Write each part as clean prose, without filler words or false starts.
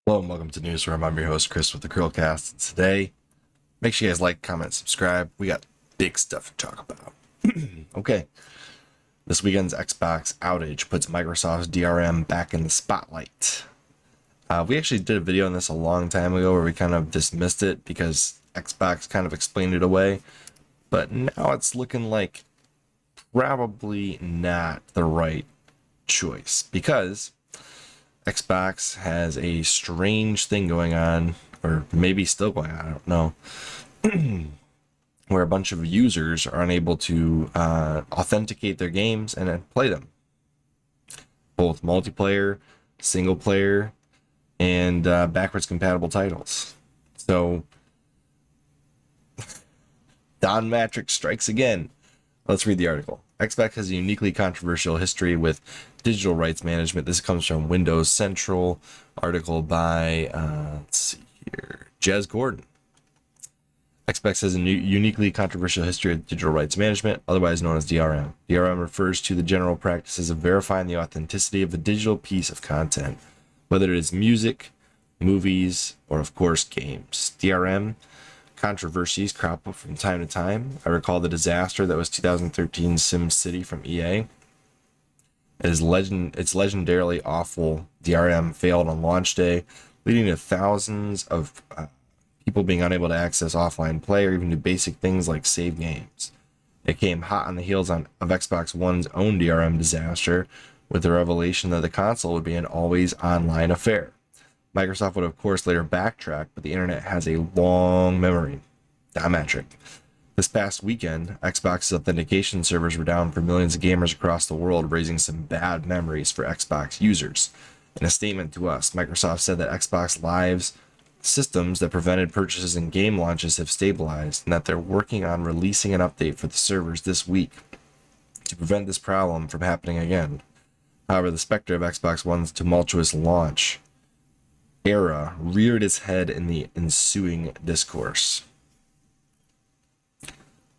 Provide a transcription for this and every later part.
Hello and welcome to Newsroom. I'm your host, Chris, with the CHRILLCAST. And today, make sure you guys like, comment, subscribe. We got big stuff to talk about. Okay. This weekend's Xbox outage puts Microsoft's DRM back in the spotlight. We actually did a video on this a long time ago where we kind of dismissed it because Xbox kind of explained it away. But now it's looking like probably not the right choice because Xbox has a strange thing going on, or maybe still going on, I don't know, where a bunch of users are unable to authenticate their games and then play them. Both multiplayer, single player, and backwards compatible titles. So, Don Matrix strikes again. Let's read the article. Xbox has a uniquely controversial history with digital rights management. This comes from Windows Central, article by, let's see here, Jez Gordon. Xbox has a uniquely controversial history of digital rights management, otherwise known as DRM. DRM refers to the general practices of verifying the authenticity of a digital piece of content, whether it is music, movies, or of course games. DRM controversies crop up from time to time. I recall the disaster that was 2013 Sim City from EA. Its legendarily awful DRM failed on launch day, leading to thousands of people being unable to access offline play or even do basic things like save games. It came hot on the heels of Xbox One's own DRM disaster, with the revelation that the console would be an always online affair. Microsoft would of course later backtrack, but the internet has a long memory. Diametric. This past weekend, Xbox's authentication servers were down for millions of gamers across the world, raising some bad memories for Xbox users. In a statement to us, Microsoft said that Xbox Live's systems that prevented purchases and game launches have stabilized, and that they're working on releasing an update for the servers this week to prevent this problem from happening again. However, the specter of Xbox One's tumultuous launch era reared its head in the ensuing discourse.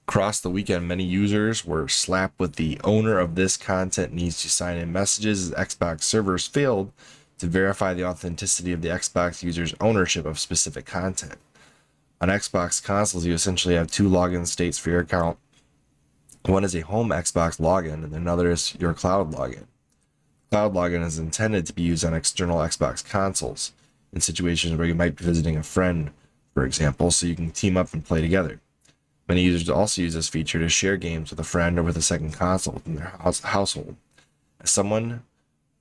Across the weekend, many users were slapped with the owner of this content needs to sign in messages as Xbox servers failed to verify the authenticity of the Xbox user's ownership of specific content. On Xbox consoles, you essentially have two login states for your account. One is a home Xbox login, and another is your cloud login. Cloud login is intended to be used on external Xbox consoles in situations where you might be visiting a friend, for example, so you can team up and play together. Many users also use this feature to share games with a friend or with a second console within their household. As someone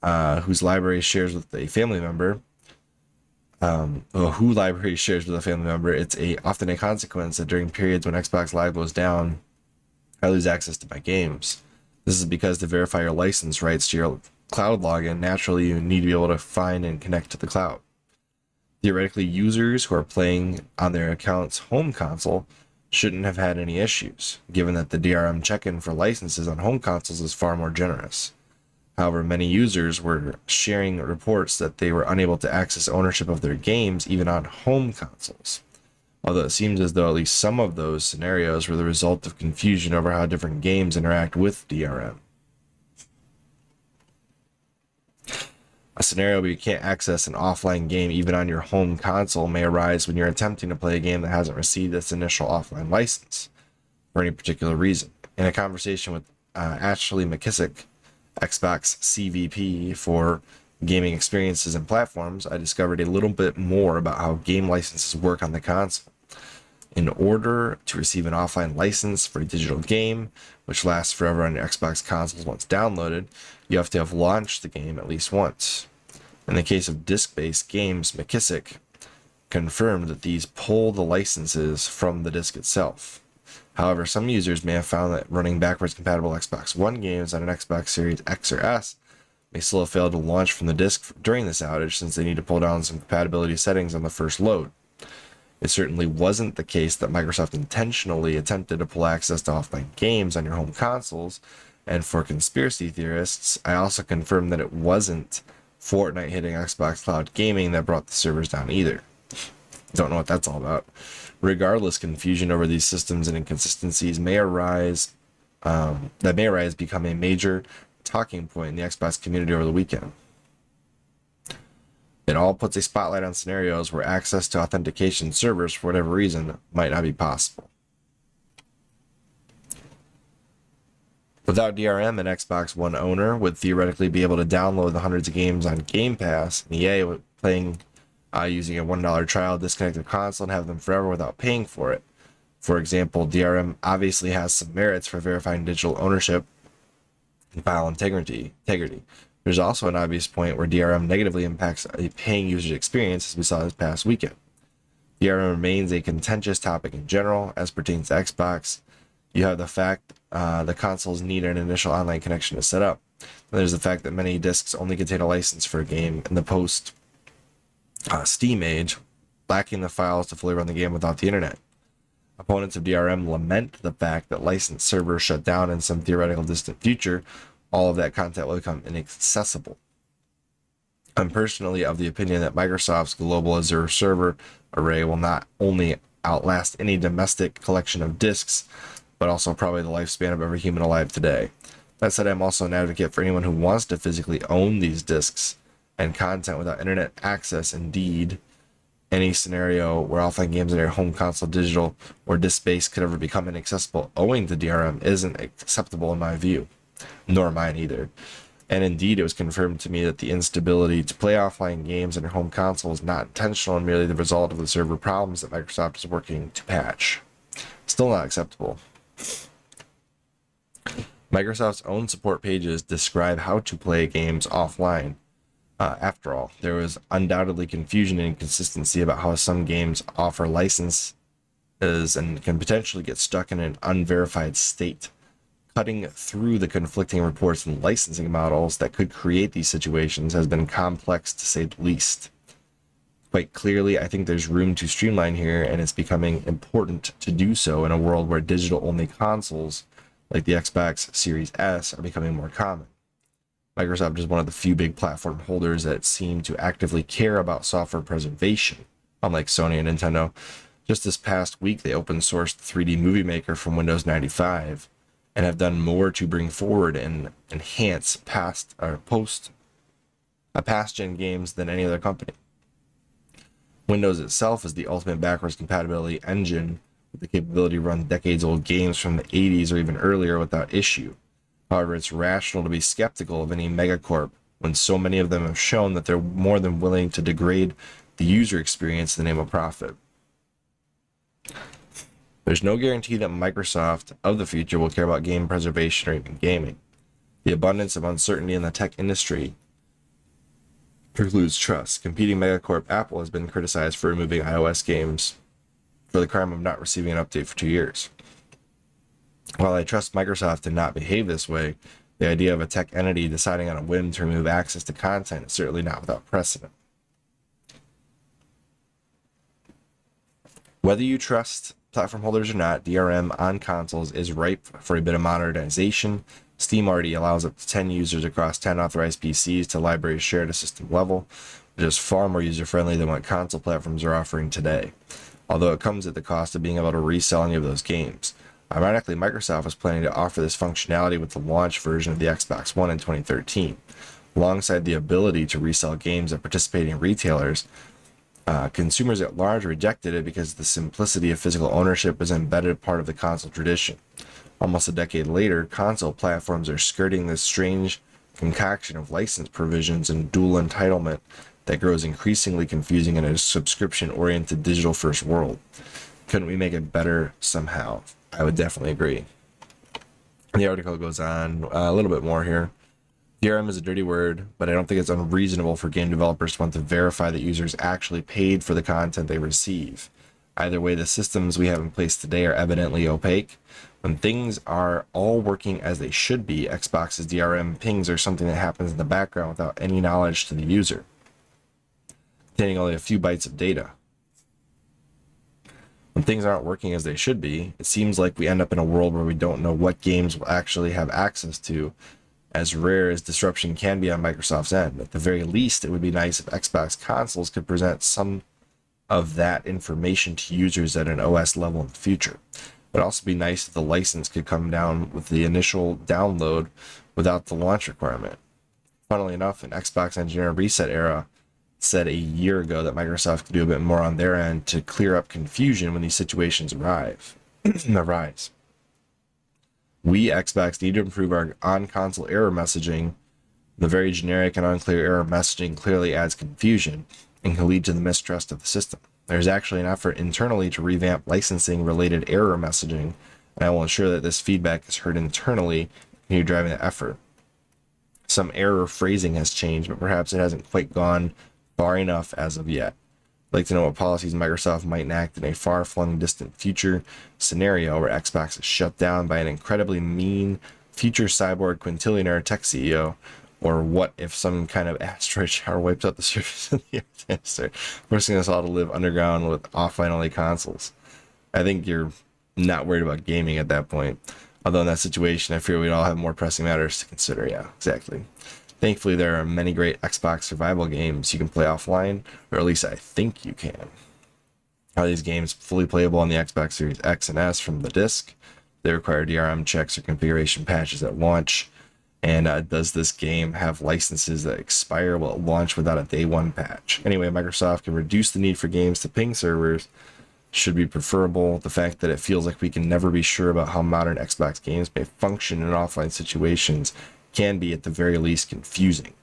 whose library shares with a family member, who library shares with a family member, it's often a consequence that during periods when Xbox Live goes down, I lose access to my games. This is because to verify your license rights to your cloud login, naturally you need to be able to find and connect to the cloud. Theoretically, users who are playing on their account's home console shouldn't have had any issues, given that the DRM check-in for licenses on home consoles is far more generous. However, many users were sharing reports that they were unable to access ownership of their games even on home consoles, although it seems as though at least some of those scenarios were the result of confusion over how different games interact with DRM. A scenario where you can't access an offline game even on your home console may arise when you're attempting to play a game that hasn't received its initial offline license for any particular reason. In a conversation with Ashley McKissick, Xbox CVP for gaming experiences and platforms, I discovered a little bit more about how game licenses work on the console. In order to receive an offline license for a digital game, which lasts forever on your Xbox consoles once downloaded, you have to have launched the game at least once. In the case of disc-based games, McKissick confirmed that these pull the licenses from the disc itself. However, some users may have found that running backwards compatible Xbox One games on an Xbox Series X or S may still have failed to launch from the disc during this outage, since they need to pull down some compatibility settings on the first load. It certainly wasn't the case that Microsoft intentionally attempted to pull access to offline games on your home consoles, and for conspiracy theorists, I also confirmed that it wasn't Fortnite hitting Xbox Cloud Gaming that brought the servers down either. Don't know what that's all about. Regardless, confusion over these systems and inconsistencies may arise, become a major talking point in the Xbox community over the weekend. It all puts a spotlight on scenarios where access to authentication servers, for whatever reason, might not be possible. Without DRM, an Xbox One owner would theoretically be able to download the hundreds of games on Game Pass, and EA playing using a $1 trial, disconnect their console, and have them forever without paying for it. For example, DRM obviously has some merits for verifying digital ownership and file integrity. There's also an obvious point where DRM negatively impacts a paying user's experience, as we saw this past weekend. DRM remains a contentious topic in general, as pertains to Xbox. You have the fact the consoles need an initial online connection to set up. And there's the fact that many discs only contain a license for a game in the post Steam age, lacking the files to fully run the game without the internet. Opponents of DRM lament the fact that licensed servers shut down in some theoretical distant future. All of that content will become inaccessible. I'm personally of the opinion that Microsoft's global Azure server array will not only outlast any domestic collection of disks, but also probably the lifespan of every human alive today. That said, I'm also an advocate for anyone who wants to physically own these disks and content without internet access. Indeed, any scenario where offline games on your home console, digital or disk-based, could ever become inaccessible owing to DRM isn't acceptable in my view, nor mine either. And indeed, it was confirmed to me that the instability to play offline games on your home console is not intentional and merely the result of the server problems that Microsoft is working to patch. Still not acceptable. Microsoft's own support pages describe how to play games offline. After all, there was undoubtedly confusion and inconsistency about how some games offer licenses and can potentially get stuck in an unverified state. Cutting through the conflicting reports and licensing models that could create these situations has been complex, to say the least. Quite clearly, I think there's room to streamline here, and it's becoming important to do so in a world where digital-only consoles like the Xbox Series S are becoming more common. Microsoft is one of the few big platform holders that seem to actively care about software preservation, unlike Sony and Nintendo. Just this past week, they open-sourced 3D Movie Maker from Windows 95 and have done more to bring forward and enhance past-gen games than any other company. Windows itself is the ultimate backwards compatibility engine with the capability to run decades-old games from the 80s or even earlier without issue. However, it's rational to be skeptical of any megacorp when so many of them have shown that they're more than willing to degrade the user experience in the name of profit. There's no guarantee that Microsoft of the future will care about game preservation or even gaming. The abundance of uncertainty in the tech industry precludes trust. Competing megacorp Apple has been criticized for removing iOS games for the crime of not receiving an update for 2 years. While I trust Microsoft to not behave this way, the idea of a tech entity deciding on a whim to remove access to content is certainly not without precedent. Whether you trust platform holders or not, DRM on consoles is ripe for a bit of modernization. Steam already allows up to 10 users across 10 authorized PCs to libraries share at a system level, which is far more user-friendly than what console platforms are offering today, although it comes at the cost of being able to resell any of those games. Ironically, Microsoft was planning to offer this functionality with the launch version of the Xbox One in 2013. Alongside the ability to resell games at participating retailers, consumers at large rejected it because the simplicity of physical ownership is an embedded part of the console tradition. Almost a decade later, console platforms are skirting this strange concoction of license provisions and dual entitlement that grows increasingly confusing in a subscription-oriented digital-first world. Couldn't we make it better somehow? I would definitely agree. The article goes on a little bit more here. DRM is a dirty word, but I don't think it's unreasonable for game developers to want to verify that users actually paid for the content they receive. Either way, the systems we have in place today are evidently opaque. When things are all working as they should be, Xbox's DRM pings are something that happens in the background without any knowledge to the user, containing only a few bytes of data. When things aren't working as they should be, it seems like we end up in a world where we don't know what games we'll actually have access to, as rare as disruption can be on Microsoft's end. At the very least, it would be nice if Xbox consoles could present some of that information to users at an OS level in the future. It would also be nice if the license could come down with the initial download without the launch requirement. Funnily enough, in Xbox Engineer Reset era, said a year ago that Microsoft could do a bit more on their end to clear up confusion when these situations arise. We, Xbox, need to improve our on-console error messaging. The very generic and unclear error messaging clearly adds confusion and can lead to the mistrust of the system. There's actually an effort internally to revamp licensing-related error messaging, and I will ensure that this feedback is heard internally and continue driving the effort. Some error phrasing has changed, but perhaps it hasn't quite gone far enough as of yet. I'd like to know what policies Microsoft might enact in a far-flung distant future scenario where Xbox is shut down by an incredibly mean future cyborg quintillionaire tech CEO, or what if some kind of asteroid shower wipes out the surface of the Earth, forcing us all to live underground with offline-only consoles. I think you're not worried about gaming at that point. Although in that situation, I fear we'd all have more pressing matters to consider. Yeah, exactly. Thankfully, there are many great Xbox survival games you can play offline, or at least I think you can. Are these games fully playable on the Xbox Series X and S from the disc? They require DRM checks or configuration patches at launch. And does this game have licenses that expire while it launch without a day one patch? Anyway, Microsoft can reduce the need for games to ping servers. Should be preferable. The fact that it feels like we can never be sure about how modern Xbox games may function in offline situations can be at the very least confusing.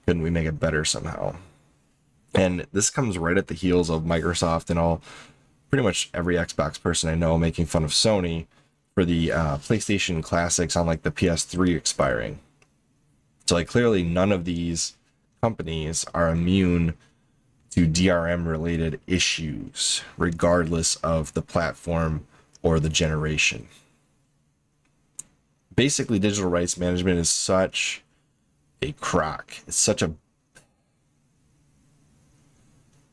Couldn't we make it better somehow? And this comes right at the heels of Microsoft and pretty much every Xbox person I know making fun of Sony for the PlayStation Classics on like the PS3 expiring. So like clearly none of these companies are immune to DRM related issues, regardless of the platform or the generation. Basically, digital rights management is such a crock. It's such a...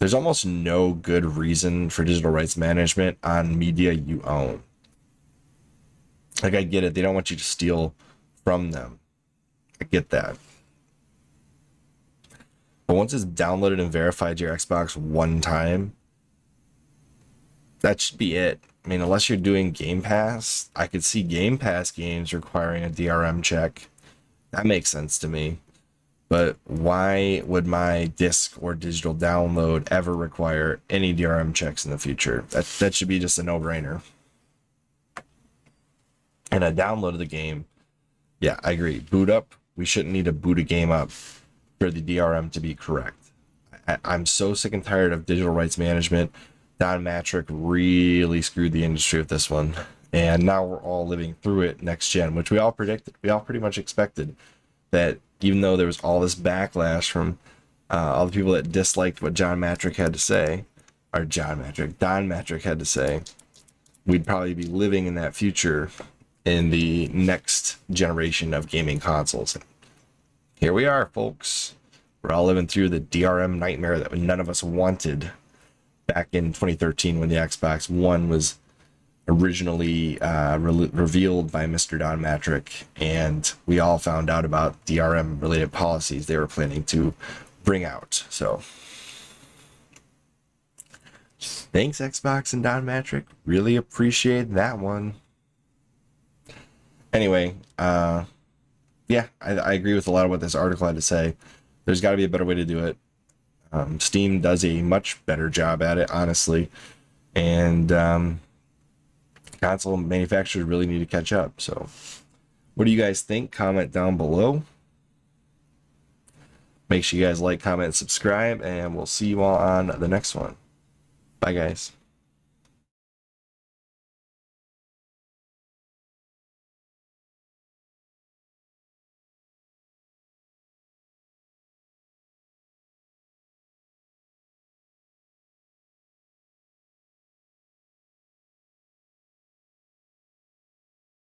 There's almost no good reason for digital rights management on media you own. Like, I get it. They don't want you to steal from them. I get that. But once it's downloaded and verified to your Xbox one time, that should be it. I mean, unless you're doing Game Pass, I could see Game Pass games requiring a DRM check. That makes sense to me. But why would my disc or digital download ever require any DRM checks in the future? That should be just a no-brainer. And a download of the game, yeah, I agree. Boot up. We shouldn't need to boot a game up for the DRM to be correct. I'm so sick and tired of digital rights management. Don Matrick really screwed the industry with this one. And now we're all living through it next gen, which we all predicted. We all pretty much expected that even though there was all this backlash from all the people that disliked what Don Matrick had to say, we'd probably be living in that future in the next generation of gaming consoles. Here we are, folks. We're all living through the DRM nightmare that none of us wanted back in 2013 when the Xbox One was originally revealed by Mr. Don Matrick, and we all found out about DRM related policies they were planning to bring out. So thanks, Xbox and Don Matrick. Really appreciate that one. Anyway, yeah, I agree with a lot of what this article had to say. There's got to be a better way to do it. Steam does a much better job at it, honestly. And console manufacturers really need to catch up. So what do you guys think? Comment down below. Make sure you guys like, comment, and subscribe, and we'll see you all on the next one. Bye, guys.